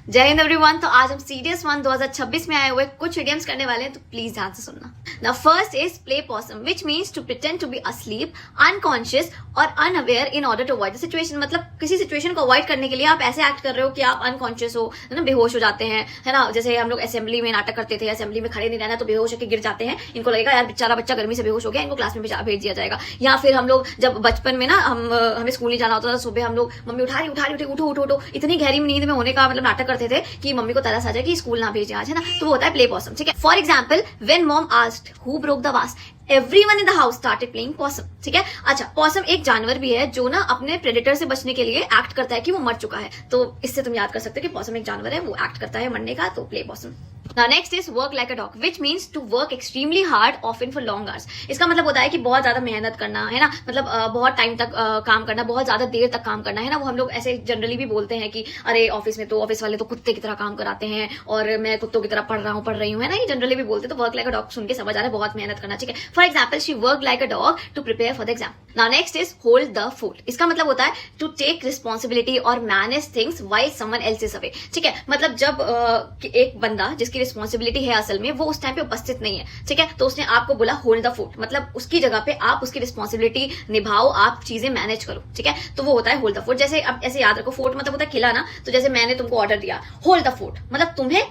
जय हिंद एवरीवन। तो आज हम सीरियस 1 2026 में आए हुए कुछ इडियम्स करने वाले हैं, तो प्लीज ध्यान से सुनना। Now first is play possum, which means to pretend to be asleep, unconscious और unaware in order to avoid the situation। मतलब किसी सिचुएशन को अवॉइड करने के लिए आप ऐसे एक्ट कर रहे हो कि आप अनकॉन्शियस हो, है ना, बेहोश हो जाते हैं, है ना। जैसे हम लोग असेंबली में नाटक करते थे, असेंबली में खड़े नहीं रहना तो बेहोश होकर गिर जाते हैं। इनको लगेगा यार बेचारा बच्चा गर्मी से बेहोश हो गया, इनको क्लास में भेज दिया जाएगा। या फिर हम लोग जब बचपन में ना हमें स्कूल नहीं जाना होता था, सुबह हम लोग मम्मी उठा रही उठो इतनी गहरी नींद में होने का मतलब नाटक करते थे कि मम्मी को तरस आ जाए कि स्कूल ना भेजे आज, है ना। तो वो होता है प्ले पॉसम, ठीक है। For example when mom asked who broke the vase, everyone in the house started playing possum, ठीक है। अच्छा, पॉसम एक जानवर भी है जो ना अपने प्रेडेटर से बचने के लिए एक्ट करता है कि वो मर चुका है। तो इससे तुम याद कर सकते हो कि पॉसम एक जानवर है, वो एक्ट करता है मरने का, तो play POSSUM. Now next is work like a dog, which means to work extremely hard, often for long hours। इसका मतलब होता है कि बहुत ज्यादा मेहनत करना, है ना, मतलब बहुत टाइम तक काम करना, बहुत ज्यादा देर तक काम करना, है ना। वो हम लोग ऐसे जनरली भी बोलते हैं कि अरे ऑफिस में तो ऑफिस वाले तो कुत्ते की तरह काम कराते हैं और मैं कुत्तों की तरह पढ़ रही हूँ, है ना। ये जनरली भी बोलते हैं। तो वर्क लाइक अ डॉग सुन के समझ आ रहा है बहुत मेहनत करना, ठीक है। For example she work like a dog to prepare for the exam. Now next is hold the fort. इसका मतलब होता है टू टेक रिस्पॉन्सिबिलिटी और manage things while someone else is away, ठीक है। मतलब जब एक बंदा जिसकी रिस्पॉन्सिबिलिटी है असल में वो उस टाइम पे उपस्थित नहीं है, ठीक है, तो उसने आपको बोला होल्ड द फोर्ट, मतलब उसकी जगह पे आप उसकी रिस्पॉन्सिबिलिटी निभाओ, आप चीजें मैनेज करो, ठीक है। तो वो होता है होल्ड द फोर्ट। जैसे अब ऐसे याद रखो, फोर्ट मतलब होता है किला ना। तो जैसे मैंने तुमको ऑर्डर दिया होल्ड द फोर्ट, मतलब तुम्हें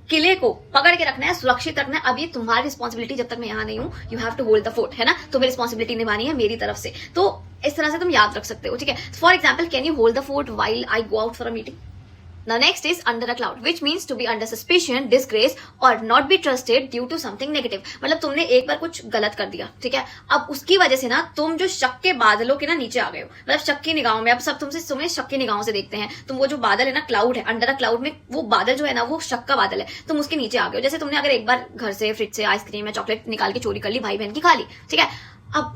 किले को पकड़ के रखना है, सुरक्षित रखना है। अब ये तुम्हारी रिस्पॉन्सिबिलिटी, जब तक मैं यहाँ नहीं हूँ, you have to hold the fort, है ना। तुम्हें रिस्पॉन्सिबिलिटी निभानी है मेरी तरफ से। तो इस तरह से तुम याद रख सकते हो, ठीक है। For example can you hold the fort while I go out for a meeting. Now next is under a cloud, which means to be under suspicion, disgrace or not be trusted due to something negative। मतलब तुमने एक बार कुछ गलत कर दिया, ठीक है। अब उसकी वजह से ना तुम जो शक के बादलों के ना नीचे आ गए हो, मतलब शक की निगाहों में। अब सब तुम्हें शक की निगाहों से देखते हैं। तुम वो जो बादल है ना, क्लाउड है, अंडर अ क्लाउड में वो बादल जो है ना, वो शक का बादल है, तुम उसके नीचे आ गए हो। जैसे तुमने अगर एक बार घर से फ्रिज से आइसक्रीम या चॉकलेट निकाल के चोरी कर ली, भाई बहन की खा ली, ठीक है। अब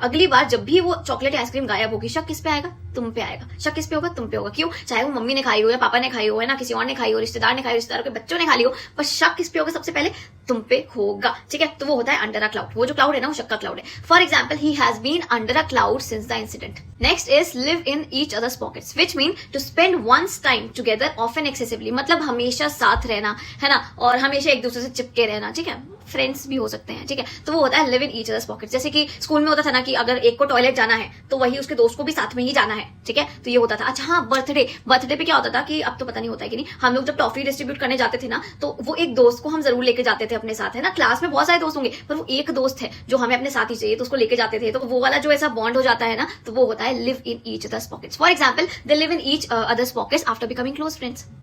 अगली बार जब भी वो चॉकलेट या आइसक्रीम गायब होगी, शक किस पे आएगा? तुम पे आएगा। शक किस पे होगा? तुम पे होगा। क्यों? चाहे वो मम्मी ने खाई हो या पापा ने खाई हो, है ना, किसी और ने खाई हो, रिश्तेदार ने खाई हो, रिश्तेदारों के बच्चों ने खा ली हो, पर शक किस पे होगा? सबसे पहले तुम पे होगा, ठीक है। तो वो होता है अंडर अ क्लाउड। वो जो क्लाउड है ना, वो शक का क्लाउड है। For example he has been under a cloud since the incident. Next is live in each other's pockets, which mean to spend one's time together often excessively, मतलब हमेशा साथ रहना, है ना, और हमेशा एक दूसरे से चिपके रहना, ठीक है। फ्रेंड्स भी हो सकते हैं, ठीक है। तो वो होता है live in each other's pockets. जैसे कि स्कूल में होता था ना कि अगर एक को टॉयलेट जाना है तो वही उसके दोस्त को भी साथ में ही जाना है, ठीक है। तो ये होता था। अच्छा हाँ, बर्थडे पे क्या होता था कि अब तो पता नहीं होता है कि नहीं, हम लोग जब टॉफी डिस्ट्रीब्यूट करने जाते थे ना, तो वो एक दोस्त को हम जरूर लेके जाते थे अपने साथ, है ना। क्लास में बहुत सारे दोस्त होंगे पर वो एक दोस्त है जो हमें अपने साथ ही चाहिए, तो उसको लेके जाते थे। तो वो वाला जो ऐसा बॉन्ड हो जाता है ना, तो वो होता है live in each other's pockets. For example they live in each other's pockets after becoming close friends.